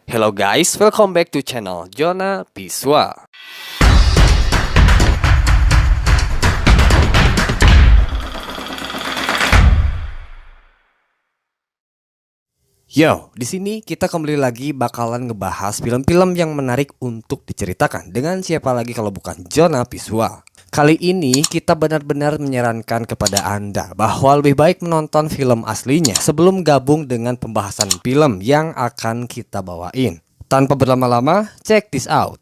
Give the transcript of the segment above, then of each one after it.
Hello guys, welcome back to channel Jona Piswa. Yo, di sini kita kembali lagi bakalan ngebahas film-film yang menarik untuk diceritakan. Dengan siapa lagi kalau bukan Jona Piswa. Kali ini kita benar-benar menyarankan kepada Anda bahwa lebih baik menonton film aslinya sebelum gabung dengan pembahasan film yang akan kita bawain. Tanpa berlama-lama, check this out.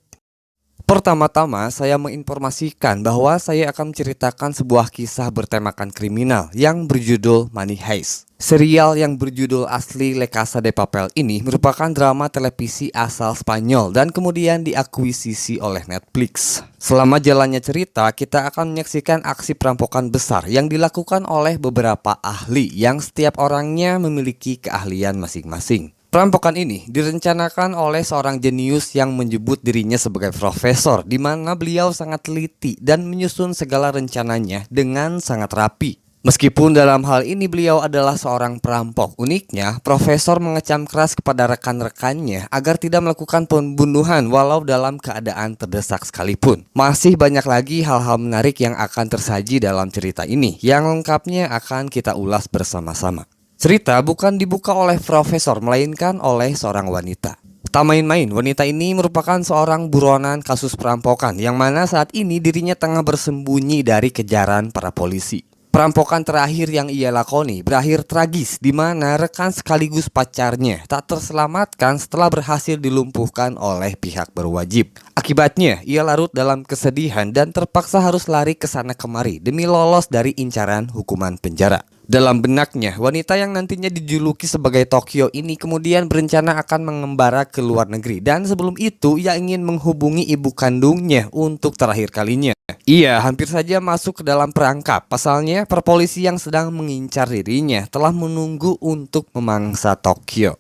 Pertama-tama saya menginformasikan bahwa saya akan menceritakan sebuah kisah bertemakan kriminal yang berjudul Money Heist. Serial yang berjudul asli La Casa de Papel ini merupakan drama televisi asal Spanyol dan kemudian diakuisisi oleh Netflix. Selama jalannya cerita, kita akan menyaksikan aksi perampokan besar yang dilakukan oleh beberapa ahli yang setiap orangnya memiliki keahlian masing-masing. Perampokan ini direncanakan oleh seorang jenius yang menyebut dirinya sebagai profesor, di mana beliau sangat teliti dan menyusun segala rencananya dengan sangat rapi. Meskipun dalam hal ini beliau adalah seorang perampok, uniknya profesor mengecam keras kepada rekan-rekannya agar tidak melakukan pembunuhan walau dalam keadaan terdesak sekalipun. Masih banyak lagi hal-hal menarik yang akan tersaji dalam cerita ini, yang lengkapnya akan kita ulas bersama-sama. Cerita bukan dibuka oleh profesor, melainkan oleh seorang wanita. Tak main-main, wanita ini merupakan seorang buronan kasus perampokan yang mana saat ini dirinya tengah bersembunyi dari kejaran para polisi. Perampokan terakhir yang ia lakoni berakhir tragis, di mana rekan sekaligus pacarnya tak terselamatkan setelah berhasil dilumpuhkan oleh pihak berwajib. Akibatnya, ia larut dalam kesedihan dan terpaksa harus lari ke sana kemari demi lolos dari incaran hukuman penjara. Dalam benaknya, wanita yang nantinya dijuluki sebagai Tokyo ini kemudian berencana akan mengembara ke luar negeri. Dan sebelum itu, ia ingin menghubungi ibu kandungnya untuk terakhir kalinya. Ia hampir saja masuk ke dalam perangkap. Pasalnya, perpolisi yang sedang mengincar dirinya telah menunggu untuk memangsa Tokyo.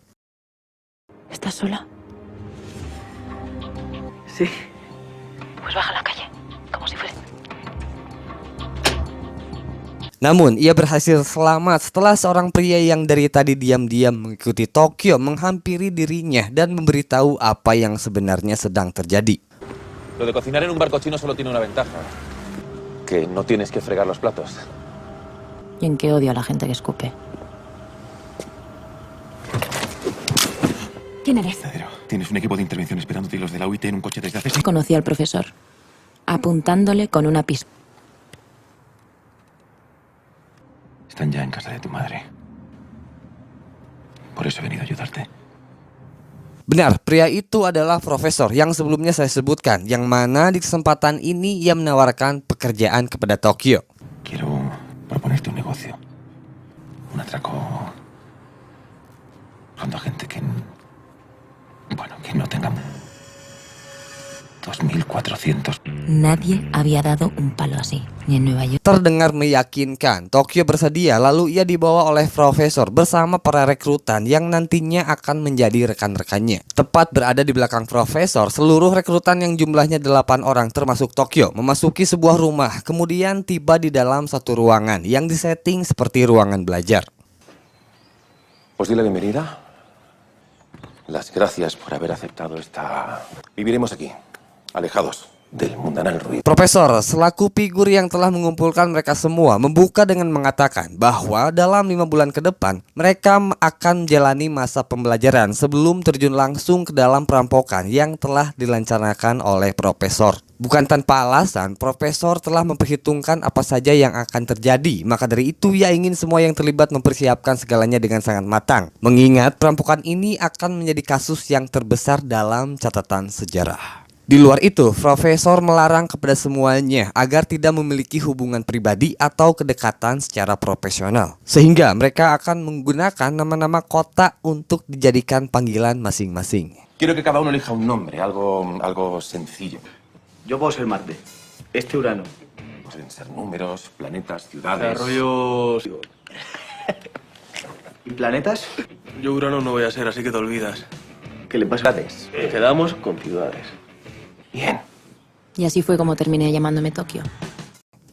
¿Estás sola? Sí. Pues baja a la calle, como si fuera... Namun, ia berhasil selamat setelah seorang pria yang dari tadi diam-diam mengikuti Tokyo menghampiri dirinya dan memberitahu apa yang sebenarnya sedang terjadi. Lo de cocinar en un barco chino solo tiene una ventaja, que no tienes que fregar los platos. ¿Y en qué odio a la gente que escupe? ¿Quién eres? Verdadero. Tienes un equipo de intervención esperándote y los de la UIT en un coche desde hace... Conocí al profesor, apuntándole con una pistola. Están ya en casa de tu madre. Por eso he venido a ayudarte. Benar, pria itu adalah profesor yang sebelumnya saya sebutkan, yang mana di kesempatan ini ia menawarkan pekerjaan kepada Tokyo. Quiero proponerte un negocio. Un atraco... Buscando a gente que... Bueno, que no tenga... 2.400... Nadie había dado un palo así, ni en Nueva York. Terdengar meyakinkan, Tokyo bersedia lalu ia dibawa oleh profesor bersama para rekrutan yang nantinya akan menjadi rekan-rekannya. Tepat berada di belakang profesor, seluruh rekrutan yang jumlahnya 8 orang termasuk Tokyo memasuki sebuah rumah, kemudian tiba di dalam satu ruangan yang disetting seperti ruangan belajar. Os di la bienvenida. Las gracias por haber aceptado esta... Viviremos aquí, alejados del mundanal ruido. Profesor selaku figur yang telah mengumpulkan mereka semua membuka dengan mengatakan bahwa dalam 5 bulan ke depan mereka akan menjalani masa pembelajaran sebelum terjun langsung ke dalam perampokan yang telah direncanakan oleh profesor. Bukan tanpa alasan, profesor telah memperhitungkan apa saja yang akan terjadi. Maka dari itu ia ingin semua yang terlibat mempersiapkan segalanya dengan sangat matang. Mengingat perampokan ini akan menjadi kasus yang terbesar dalam catatan sejarah. Di luar itu, profesor melarang kepada semuanya agar tidak memiliki hubungan pribadi atau kedekatan secara profesional. Sehingga mereka akan menggunakan nama-nama kota untuk dijadikan panggilan masing-masing. Quiero que cada uno elija un nombre, algo sencillo. Yo puedo ser Marte. Este Urano. Pueden ser números, planetas, ciudades... Desarrollos... ¿Y planetas? Yo Urano no voy a ser, así que te olvidas. ¿Qué le pasa? Quedamos con ciudades. Bien. Y así fue como terminé llamándome Tokio.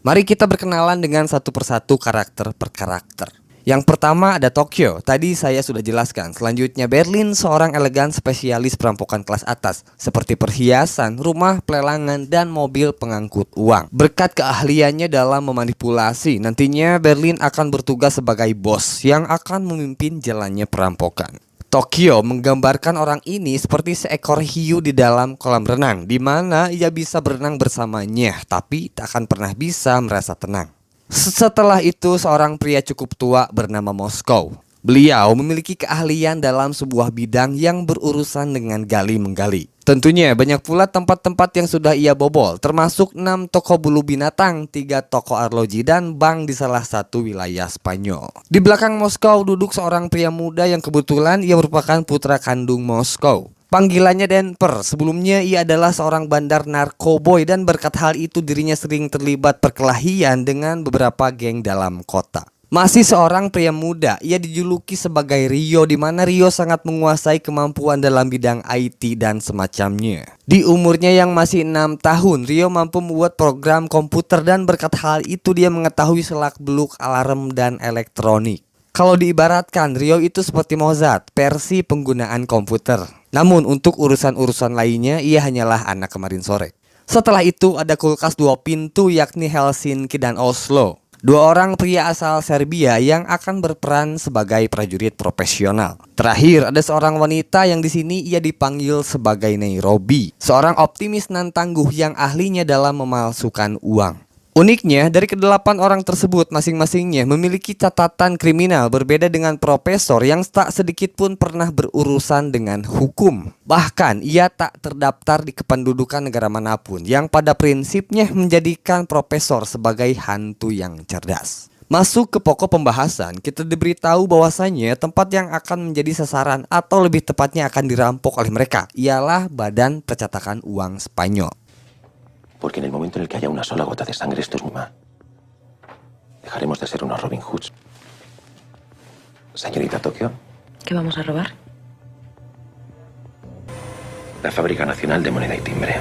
Mari kita berkenalan dengan satu persatu karakter per karakter. Yang pertama ada Tokyo, tadi saya sudah jelaskan. Selanjutnya Berlin, seorang elegan spesialis perampokan kelas atas seperti perhiasan, rumah, pelelangan, dan mobil pengangkut uang. Berkat keahliannya dalam memanipulasi, nantinya Berlin akan bertugas sebagai bos yang akan memimpin jalannya perampokan. Tokyo menggambarkan orang ini seperti seekor hiu di dalam kolam renang, di mana ia bisa berenang bersamanya, tapi tak akan pernah bisa merasa tenang. Setelah itu seorang pria cukup tua bernama Moskow. Beliau memiliki keahlian dalam sebuah bidang yang berurusan dengan gali-menggali. Tentunya banyak pula tempat-tempat yang sudah ia bobol, termasuk 6 toko bulu binatang, 3 toko arloji, dan bank di salah satu wilayah Spanyol. Di belakang Moskow duduk seorang pria muda yang kebetulan ia merupakan putra kandung Moskow. Panggilannya Denver. Sebelumnya ia adalah seorang bandar narkoboy dan berkat hal itu dirinya sering terlibat perkelahian dengan beberapa geng dalam kota. Masih seorang pria muda, ia dijuluki sebagai Rio, di mana Rio sangat menguasai kemampuan dalam bidang IT dan semacamnya. Di umurnya yang masih 6 tahun, Rio mampu membuat program komputer dan berkat hal itu dia mengetahui selak-beluk alarm dan elektronik. Kalau diibaratkan, Rio itu seperti Mozart, versi penggunaan komputer. Namun untuk urusan-urusan lainnya, ia hanyalah anak kemarin sore. Setelah itu ada kulkas 2 pintu yakni Helsinki dan Oslo. 2 orang pria asal Serbia yang akan berperan sebagai prajurit profesional. Terakhir ada seorang wanita yang di sini ia dipanggil sebagai Nairobi, seorang optimis nan tangguh yang ahlinya dalam memalsukan uang. Uniknya, dari ke-8 orang tersebut masing-masingnya memiliki catatan kriminal berbeda dengan profesor yang tak sedikit pun pernah berurusan dengan hukum. Bahkan, ia tak terdaftar di kependudukan negara manapun yang pada prinsipnya menjadikan profesor sebagai hantu yang cerdas. Masuk ke pokok pembahasan, kita diberitahu bahwasannya tempat yang akan menjadi sasaran atau lebih tepatnya akan dirampok oleh mereka ialah Badan Percetakan Uang Spanyol. Porque en el momento en el que haya una sola gota de sangre, esto es muy mal. Dejaremos de ser unos Robin Hoods. Señorita Tokio, ¿Qué vamos a robar? la Fábrica Nacional de Moneda y Timbre.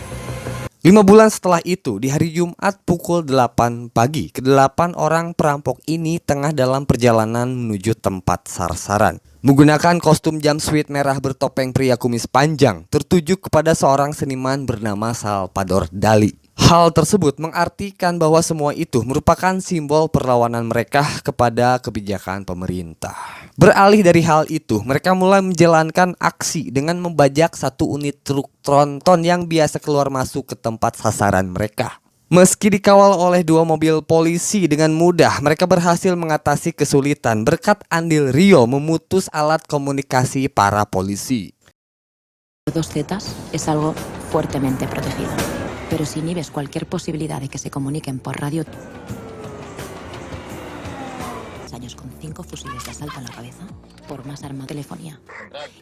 5 bulan setelah itu, di hari Jumat pukul 8 pagi, ke-8 orang perampok ini tengah dalam perjalanan menuju tempat sasaran. Menggunakan kostum jumpsuit merah bertopeng pria kumis panjang, tertuju kepada seorang seniman bernama Salvador Dali. Hal tersebut mengartikan bahwa semua itu merupakan simbol perlawanan mereka kepada kebijakan pemerintah. Beralih dari hal itu, mereka mulai menjalankan aksi dengan membajak 1 unit truk tronton yang biasa keluar masuk ke tempat sasaran mereka. Meski dikawal oleh 2 mobil polisi dengan mudah, mereka berhasil mengatasi kesulitan berkat andil Rio memutus alat komunikasi para polisi. 2 zetas es algo fuertemente protegido. Pero si inhibes cualquier posibilidad de que se comuniquen por radio... años con 5 fusiles de asalto en la cabeza, por más arma telefonía.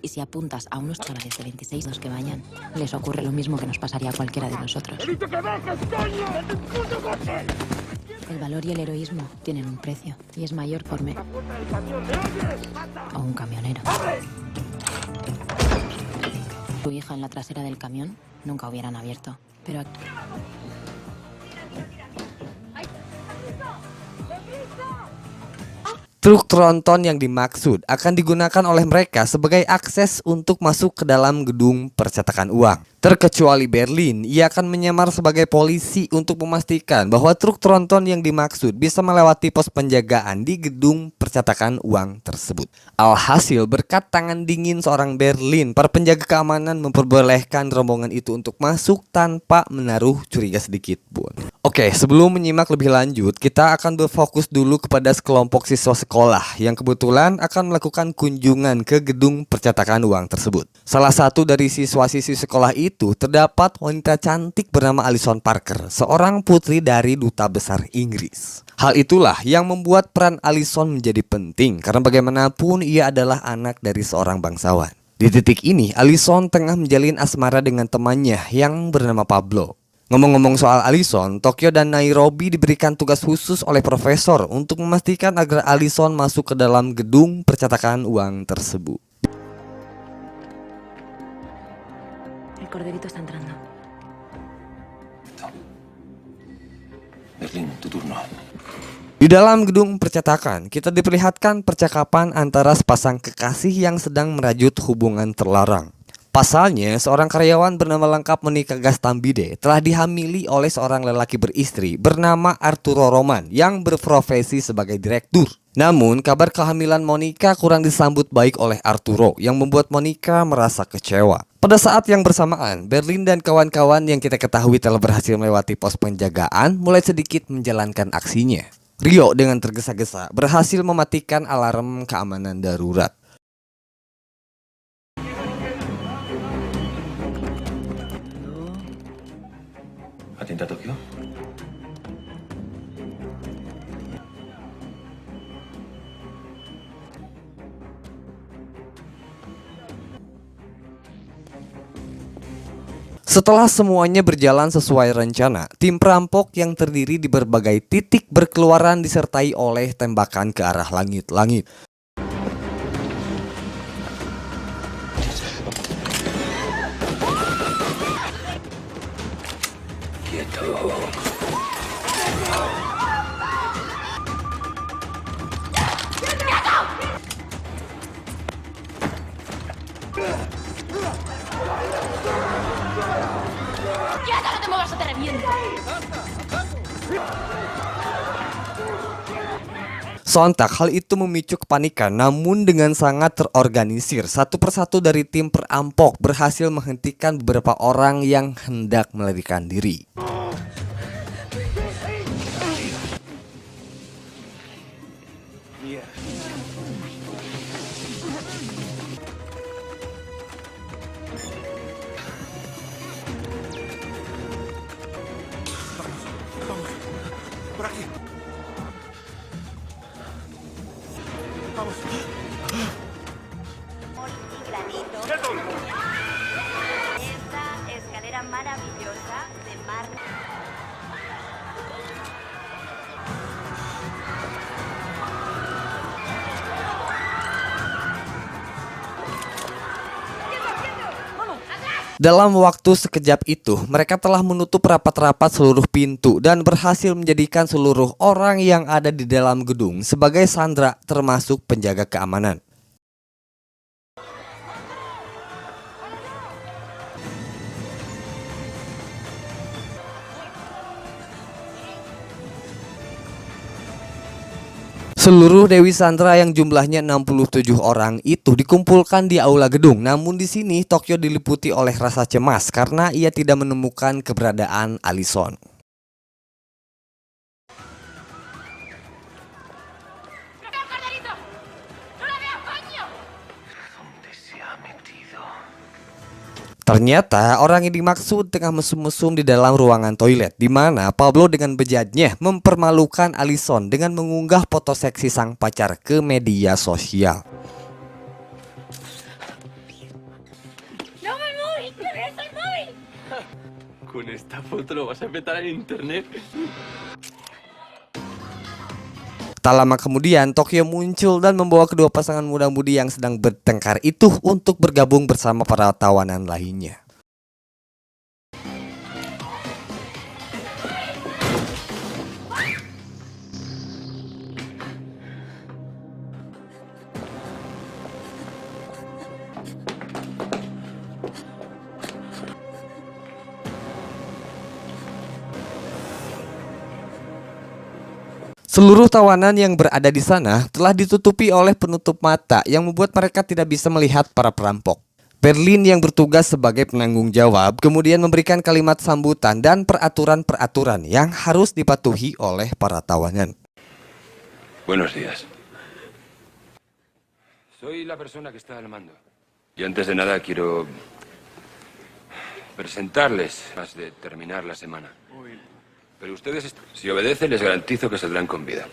Y si apuntas a unos chavales de 26 los que vayan, les ocurre lo mismo que nos pasaría a cualquiera de nosotros. El valor y el heroísmo tienen un precio, y es mayor por o un camionero. Tu hija en la trasera del camión nunca hubieran abierto, pero... Truk tronton yang dimaksud akan digunakan oleh mereka sebagai akses untuk masuk ke dalam gedung percetakan uang. Terkecuali Berlin, ia akan menyamar sebagai polisi untuk memastikan bahwa truk tronton yang dimaksud bisa melewati pos penjagaan di gedung percetakan uang tersebut. Alhasil, berkat tangan dingin seorang Berlin, para penjaga keamanan memperbolehkan rombongan itu untuk masuk tanpa menaruh curiga sedikit pun. Oke, sebelum menyimak lebih lanjut, kita akan berfokus dulu kepada sekelompok siswa sekolah yang kebetulan akan melakukan kunjungan ke gedung percetakan uang tersebut. Salah satu dari siswa-siswi sekolah itu terdapat wanita cantik bernama Alison Parker, seorang putri dari Duta Besar Inggris. Hal itulah yang membuat peran Alison menjadi penting karena bagaimanapun ia adalah anak dari seorang bangsawan. Di titik ini, Alison tengah menjalin asmara dengan temannya yang bernama Pablo. Ngomong-ngomong soal Alison, Tokyo dan Nairobi diberikan tugas khusus oleh profesor untuk memastikan agar Alison masuk ke dalam gedung percetakan uang tersebut. El corderito está entrando. Berlín, tu turno. Di dalam gedung percetakan, kita diperlihatkan percakapan antara sepasang kekasih yang sedang merajut hubungan terlarang. Pasalnya, seorang karyawan bernama lengkap Monica Gastambide telah dihamili oleh seorang lelaki beristri bernama Arturo Roman yang berprofesi sebagai direktur. Namun, kabar kehamilan Monica kurang disambut baik oleh Arturo yang membuat Monica merasa kecewa. Pada saat yang bersamaan, Berlin dan kawan-kawan yang kita ketahui telah berhasil melewati pos penjagaan mulai sedikit menjalankan aksinya. Rio dengan tergesa-gesa berhasil mematikan alarm keamanan darurat. ¿Atiende a Tokio? Setelah semuanya berjalan sesuai rencana, tim perampok yang terdiri di berbagai titik berkeluaran disertai oleh tembakan ke arah langit-langit. Sontak hal itu memicu kepanikan, namun dengan sangat terorganisir, satu persatu dari tim perampok berhasil menghentikan beberapa orang yang hendak melarikan diri. Esta escalera maravillosa de mármol. Dalam waktu sekejap itu, mereka telah menutup rapat-rapat seluruh pintu dan berhasil menjadikan seluruh orang yang ada di dalam gedung sebagai sandera termasuk penjaga keamanan. Seluruh Dewi Sandra yang jumlahnya 67 orang itu dikumpulkan di aula gedung. Namun di sini Tokyo diliputi oleh rasa cemas karena ia tidak menemukan keberadaan Allison. Ternyata orang yang dimaksud tengah mesum-mesum di dalam ruangan toilet, di mana Pablo dengan bejatnya mempermalukan Allison dengan mengunggah foto seksi sang pacar ke media sosial. Con esta foto lo vas a petar en internet. Tak lama kemudian, Tokyo muncul dan membawa kedua pasangan muda-mudi yang sedang bertengkar itu untuk bergabung bersama para tawanan lainnya. Seluruh tawanan yang berada di sana telah ditutupi oleh penutup mata yang membuat mereka tidak bisa melihat para perampok. Berlin yang bertugas sebagai penanggung jawab kemudian memberikan kalimat sambutan dan peraturan-peraturan yang harus dipatuhi oleh para tawanan. Buenos días. Soy la persona que está al mando. Y antes de nada quiero presentarles más de terminar la semana. Pero ustedes, si obedecen, les garantizo que saldrán con vida.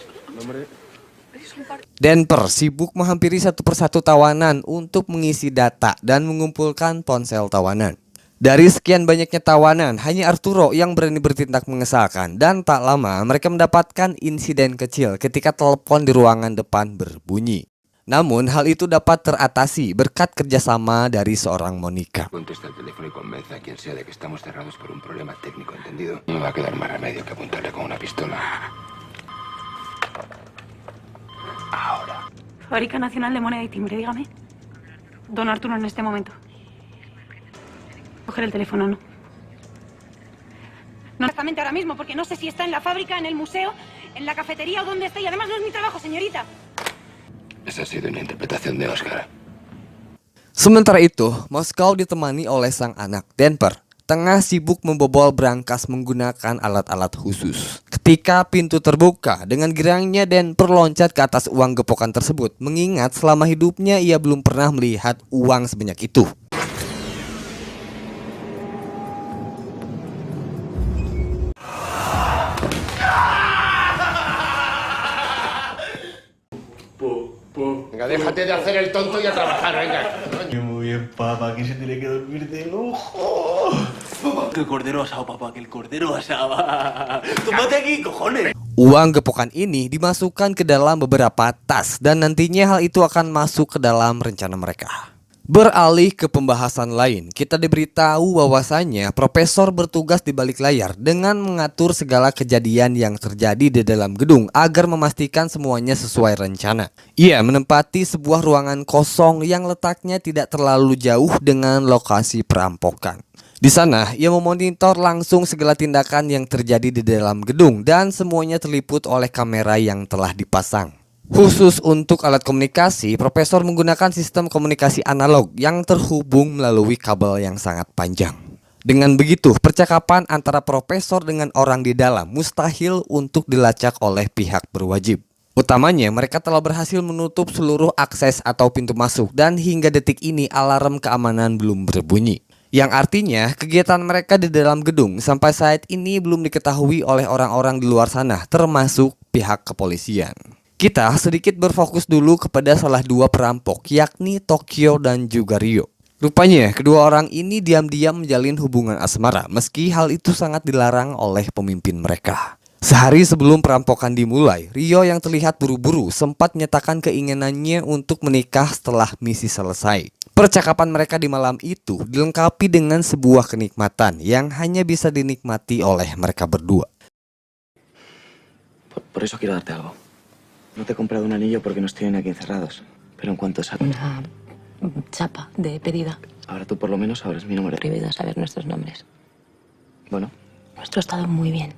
Denper sibuk menghampiri satu persatu tawanan untuk mengisi data dan mengumpulkan ponsel tawanan. Dari sekian banyaknya tawanan, hanya Arturo yang berani bertindak mengesalkan. Dan tak lama mereka mendapatkan insiden kecil ketika telepon di ruangan depan berbunyi. Namun hal itu dapat teratasi berkat kerjasama dari seorang Monica. Contesta el teléfono y convence a quien sea de que estamos cerrados por un problema técnico, ¿entendido? No me va a quedar más remedio que apuntarle con una pistola. ahora. Fábrica Nacional de Moneda y Timbre, dígame. Don Arturo en este momento. Coger el teléfono, ¿no? No exactamente ahora mismo, porque no sé si está en la fábrica, en el museo, en la cafetería o dónde está. Y además no es mi trabajo, señorita. Esa ha sido una interpretación de Oscar. Sementara itu, Moskow ditemani oleh sang anak Denver, tengah sibuk membobol brankas menggunakan alat-alat khusus. Ketika pintu terbuka, dengan girangnya Denver loncat ke atas uang gepokan tersebut, mengingat selama hidupnya ia belum pernah melihat uang sebanyak itu. Venga, déjate de hacer el tonto y a trabajar, venga. Muy bien, papá, que se tiene que dormir de lujo. Papá, que el cordero asado, papá, que el cordero asado. Tómate aquí, cojones. Uang gepokan ini dimasukkan ke dalam beberapa tas dan nantinya hal itu akan masuk ke dalam rencana mereka. Beralih ke pembahasan lain, kita diberitahu bahwasannya profesor bertugas di balik layar dengan mengatur segala kejadian yang terjadi di dalam gedung agar memastikan semuanya sesuai rencana. Ia menempati sebuah ruangan kosong yang letaknya tidak terlalu jauh dengan lokasi perampokan. Di sana, ia memonitor langsung segala tindakan yang terjadi di dalam gedung dan semuanya terliput oleh kamera yang telah dipasang. Khusus untuk alat komunikasi, profesor menggunakan sistem komunikasi analog yang terhubung melalui kabel yang sangat panjang. Dengan begitu, percakapan antara profesor dengan orang di dalam mustahil untuk dilacak oleh pihak berwajib. Utamanya, mereka telah berhasil menutup seluruh akses atau pintu masuk dan hingga detik ini alarm keamanan belum berbunyi. Yang artinya, kegiatan mereka di dalam gedung sampai saat ini belum diketahui oleh orang-orang di luar sana, termasuk pihak kepolisian. Kita sedikit berfokus dulu kepada salah dua perampok, yakni Tokyo dan juga Rio. Rupanya, kedua orang ini diam-diam menjalin hubungan asmara, meski hal itu sangat dilarang oleh pemimpin mereka. Sehari sebelum perampokan dimulai, Rio yang terlihat buru-buru sempat menyatakan keinginannya untuk menikah setelah misi selesai. Percakapan mereka di malam itu dilengkapi dengan sebuah kenikmatan yang hanya bisa dinikmati oleh mereka berdua. Por eso quiero darte algo. No te he comprado un anillo porque nos tienen aquí encerrados. Pero en cuanto salga... Una chapa de pedida. Ahora tú por lo menos sabrás mi nombre. Prohibido saber nuestros nombres. Bueno, Nuestro estado muy bien,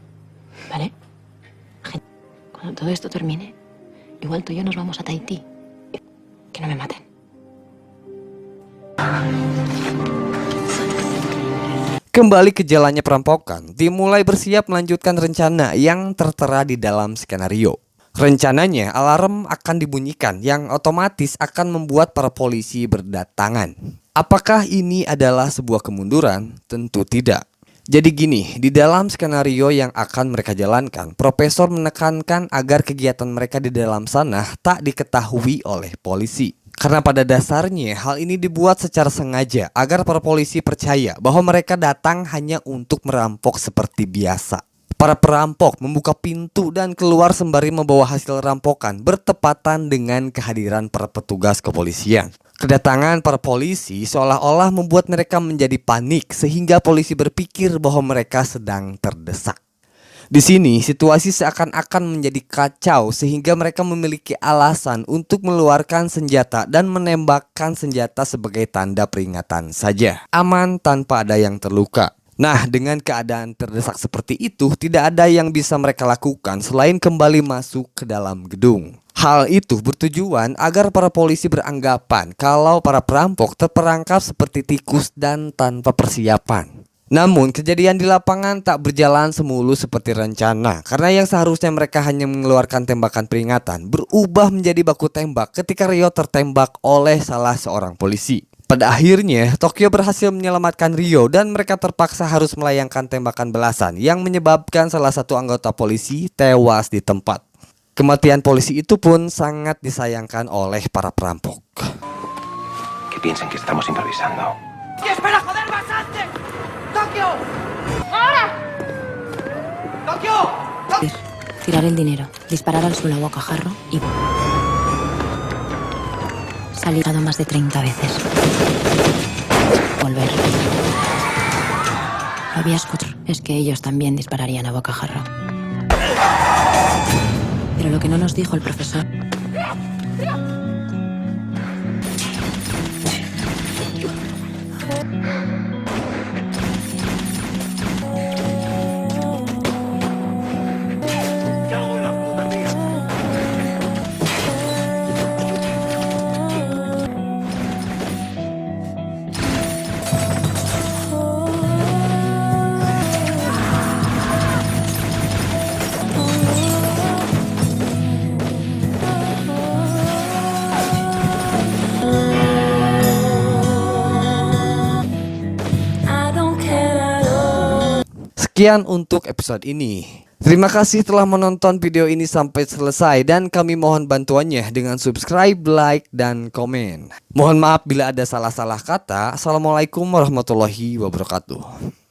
¿vale? Cuando todo esto termine, igual tú y yo nos vamos a Tahití. Que no me maten. Kembali ke jalannya perampokan, tim mulai bersiap melanjutkan rencana yang tertera di dalam skenario. Rencananya, alarm akan dibunyikan yang otomatis akan membuat para polisi berdatangan. Apakah ini adalah sebuah kemunduran? Tentu tidak. Jadi gini, di dalam skenario yang akan mereka jalankan, profesor menekankan agar kegiatan mereka di dalam sana tak diketahui oleh polisi. Karena pada dasarnya hal ini dibuat secara sengaja agar para polisi percaya bahwa mereka datang hanya untuk merampok seperti biasa. Para perampok membuka pintu dan keluar sembari membawa hasil rampokan bertepatan dengan kehadiran para petugas kepolisian. Kedatangan para polisi seolah-olah membuat mereka menjadi panik sehingga polisi berpikir bahwa mereka sedang terdesak. Di sini situasi seakan-akan menjadi kacau sehingga mereka memiliki alasan untuk mengeluarkan senjata dan menembakkan senjata sebagai tanda peringatan saja. Aman tanpa ada yang terluka. Nah, dengan keadaan terdesak seperti itu, tidak ada yang bisa mereka lakukan selain kembali masuk ke dalam gedung. Hal itu bertujuan agar para polisi beranggapan kalau para perampok terperangkap seperti tikus dan tanpa persiapan. Namun, kejadian di lapangan tak berjalan semulus seperti rencana, karena yang seharusnya mereka hanya mengeluarkan tembakan peringatan berubah menjadi baku tembak ketika Rio tertembak oleh salah seorang polisi. Pada akhirnya, Tokyo berhasil menyelamatkan Rio dan mereka terpaksa harus melayangkan tembakan belasan yang menyebabkan salah satu anggota polisi tewas di tempat. Kematian polisi itu pun sangat disayangkan oleh para perampok. Que piensen que estamos improvisando. ¿Qué espera, joder, bastante? ¡Tokio! ¡Ahora! ¡Tokio! Tirar el dinero, disparar al suelo a bocajarro y... Salir más de 30 veces. Volver. Lo había escuchado. Es que ellos también dispararían a bocajarro. Pero lo que no nos dijo el profesor Sekian untuk episode ini. Terima kasih telah menonton video ini sampai selesai dan kami mohon bantuannya dengan subscribe, like, dan komen. Mohon maaf bila ada salah-salah kata. Assalamualaikum warahmatullahi wabarakatuh.